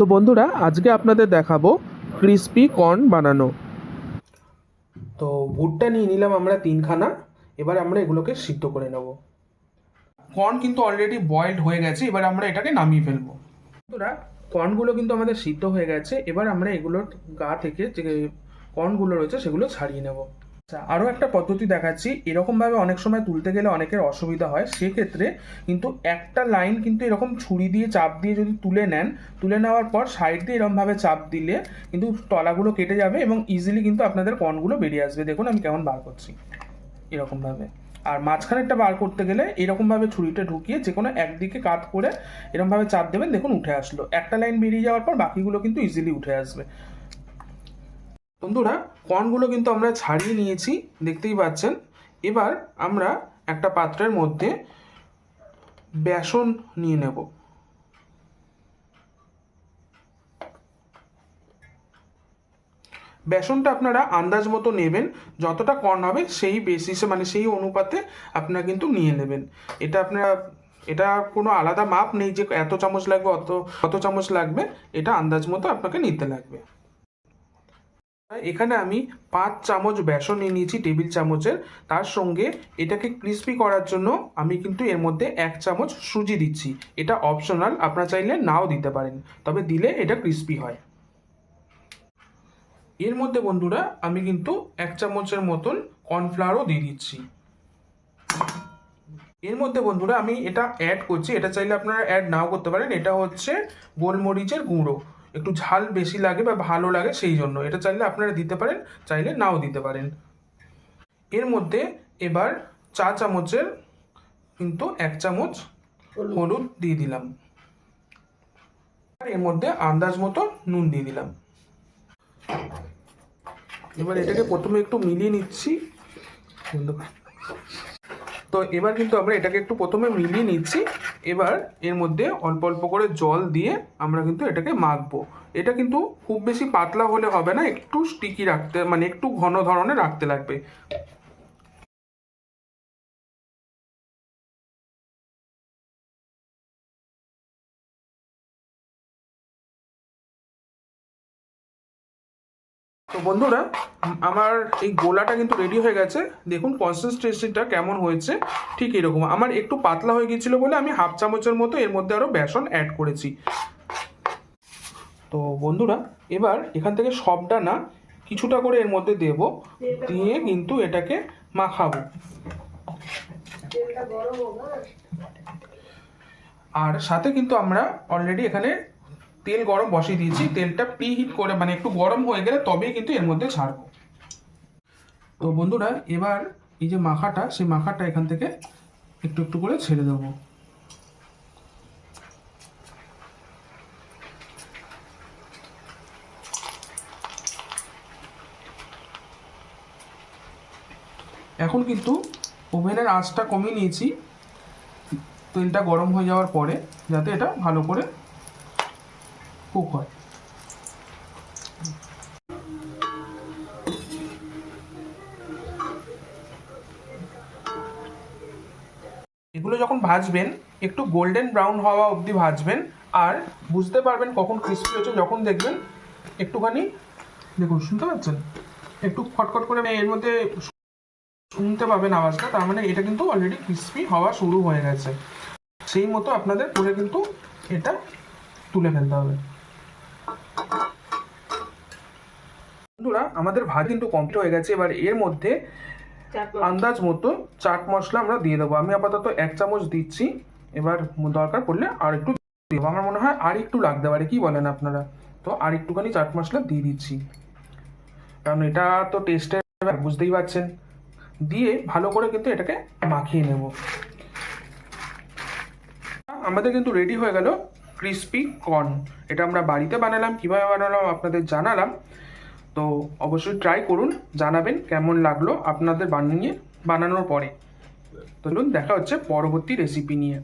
তো বন্ধুরা আজকে আপনাদের দেখাবো ক্রিস্পি কর্ন বানানো। তো ভুট্টা নিয়ে নিলাম আমরা 3খানা। এবার আমরা এগুলোকে সিদ্ধ করে নেব। কর্ন কিন্তু অলরেডি বয়েলড হয়ে গেছে, এবার আমরা এটাকে নামিয়ে ফেলবো। বন্ধুরা কর্নগুলো কিন্তু আমাদের সিদ্ধ হয়ে গেছে, এবার আমরা এগুলোর গা থেকে যে কর্নগুলো রয়েছে সেগুলো ছাড়িয়ে নেব। আচ্ছা, আরও একটা পদ্ধতি দেখাচ্ছি। এরকমভাবে অনেক সময় তুলতে গেলে অনেকের অসুবিধা হয়, সেক্ষেত্রে কিন্তু একটা লাইন কিন্তু এরকম ছুরি দিয়ে চাপ দিয়ে যদি তুলে নেন, তুলে নেওয়ার পর সাইড দিয়ে এরকমভাবে চাপ দিলে কিন্তু তলাগুলো কেটে যাবে এবং ইজিলি কিন্তু আপনাদের কর্নগুলো বেরিয়ে আসবে। দেখুন আমি কেমন বার করছি এরকমভাবে। আর মাঝখানেরটা বার করতে গেলে এরকমভাবে ছুরিটা ঢুকিয়ে যে কোনো একদিকে কাত করে এরকমভাবে চাপ দেবেন, দেখুন উঠে আসলো। একটা লাইন বেরিয়ে যাওয়ার পর বাকিগুলো কিন্তু ইজিলি উঠে আসবে। বন্ধুরা কর্নগুলো কিন্তু আমরা ছাড়িয়ে নিয়েছি, দেখতেই পাচ্ছেন। এবার আমরা একটা পাত্রের মধ্যে বেসন নিয়ে নেব। বেসনটা আপনারা আন্দাজ মতো নেবেন, যতটা কর্ন হবে সেই বেসিসে মানে সেই অনুপাতে আপনারা কিন্তু নিয়ে নেবেন। এটা কোনো আলাদা মাপ নেই যে এত চামচ লাগবে অত চামচ লাগবে, এটা আন্দাজ মতো আপনাকে নিতে লাগবে। এখানে আমি 5 চামচ বেসন নিয়ে নিয়েছি টেবিল চামচের। তার সঙ্গে এটাকে ক্রিস্পি করার জন্য আমি কিন্তু এর মধ্যে 1 চামচ সুজি দিচ্ছি। এটা অপশনাল, আপনারা চাইলে নাও দিতে পারেন, তবে দিলে এটা ক্রিস্পি হয়। এর মধ্যে বন্ধুরা আমি কিন্তু 1 চামচের মতন কর্নফ্লাওয়ারও দিয়ে দিচ্ছি। এর মধ্যে বন্ধুরা আমি এটা অ্যাড করছি, এটা চাইলে আপনারা অ্যাড নাও করতে পারেন। এটা হচ্ছে গোলমরিচের গুঁড়ো, একটু ঝাল বেশি লাগে বা ভালো লাগে সেই জন্য। এটা চাইলে আপনারা দিতে পারেন, চাইলে নাও দিতে পারেন। এর মধ্যে এবার 4 চামচের কিন্তু 1 চামচ হলুদ দিয়ে দিলাম। আর এর মধ্যে আন্দাজ মতো নুন দিয়ে দিলাম। এবার এটাকে প্রথমে একটু মিলিয়ে নিচ্ছি। তো এবার কিন্তু আমরা এটাকে একটু প্রথমে মিলিয়ে নিচ্ছি। এবার এর মধ্যে অল্প অল্প করে জল দিয়ে আমরা কিন্তু এটাকে মাখবো। এটা কিন্তু খুব বেশি পাতলা হলে হবে না, একটু স্টিকি রাখতে মানে একটু ঘন ধরনের রাখতে লাগবে। তো বন্ধুরা আমার এই গোলাটা কিন্তু রেডি হয়ে গেছে। দেখুন কনসিস্টেন্সিটা কেমন হয়েছে, ঠিক এরকম। আমার একটু পাতলা হয়ে গিয়েছিল বলে আমি 1/2 চামচের মতো এর মধ্যে আরও বেসন অ্যাড করেছি। তো বন্ধুরা এবার এখান থেকে সবটা না কিছুটা করে এর মধ্যে দেব, দিয়ে কিন্তু এটাকে মাখাবো। আর সাথে কিন্তু আমরা অলরেডি এখানে তেল গরম বসিয়ে দিয়েছি। তেলটা প্রিহিট করে মানে একটু গরম হয়ে গেলে তবেই কিন্তু এর মধ্যে ছাড়বো। তো বন্ধুরা এবার এই যে মাখাটা, সেই মাখাটা এখান থেকে একটু একটু করে ছেড়ে দেবো। এখন কিন্তু ওভেনের আঁচটা কমিয়ে নিয়েছি তেলটা গরম হয়ে যাওয়ার পরে, যাতে এটা ভালো করে কুক হয়। এগুলো যখন ভাজবেন একটু গোল্ডেন ব্রাউন হওয়া অবধি ভাজবেন, আর বুঝতে পারবেন কখন ক্রিস্পি হচ্ছে যখন দেখবেন একটুখানি, দেখুন শুনতে পাচ্ছেন একটু খটখট করে এর মধ্যে শুনতে পাবেন আওয়াজটা, তার মানে এটা কিন্তু অলরেডি ক্রিস্পি হওয়া শুরু হয়ে গেছে। সেই মতো আপনাদের করে কিন্তু এটা তুলে ফেলতে হবে। বন্ধুরা আমাদের ভাত কিন্তু কমপ্লিট হয়ে গেছে। এবার এর মধ্যে আন্দাজ মতো চাট মশলা আমরা দিয়ে দেবো। আমি আপাতত 1 চামচ দিচ্ছি, এবার দরকার পড়লে আর একটু দেবো। আমার মনে হয় আর একটু লাগতে পারে, কি বলেন আপনারা? তো আর একটুখানি চাট মশলা দিয়ে দিচ্ছি, কারণ এটা তো টেস্টের বুঝতেই পারছেন। দিয়ে ভালো করে কিন্তু এটাকে মাখিয়ে নেব। আমাদের কিন্তু রেডি হয়ে গেল ক্রিস্পি কর্ন। এটা আমরা বাড়িতে বানালাম, কীভাবে বানালাম আপনাদের জানালাম। তো অবশ্যই ট্রাই করুন, জানাবেন কেমন লাগলো আপনাদের বানানোর পরে। তো চলুন দেখা হচ্ছে পরবর্তী রেসিপি নিয়ে।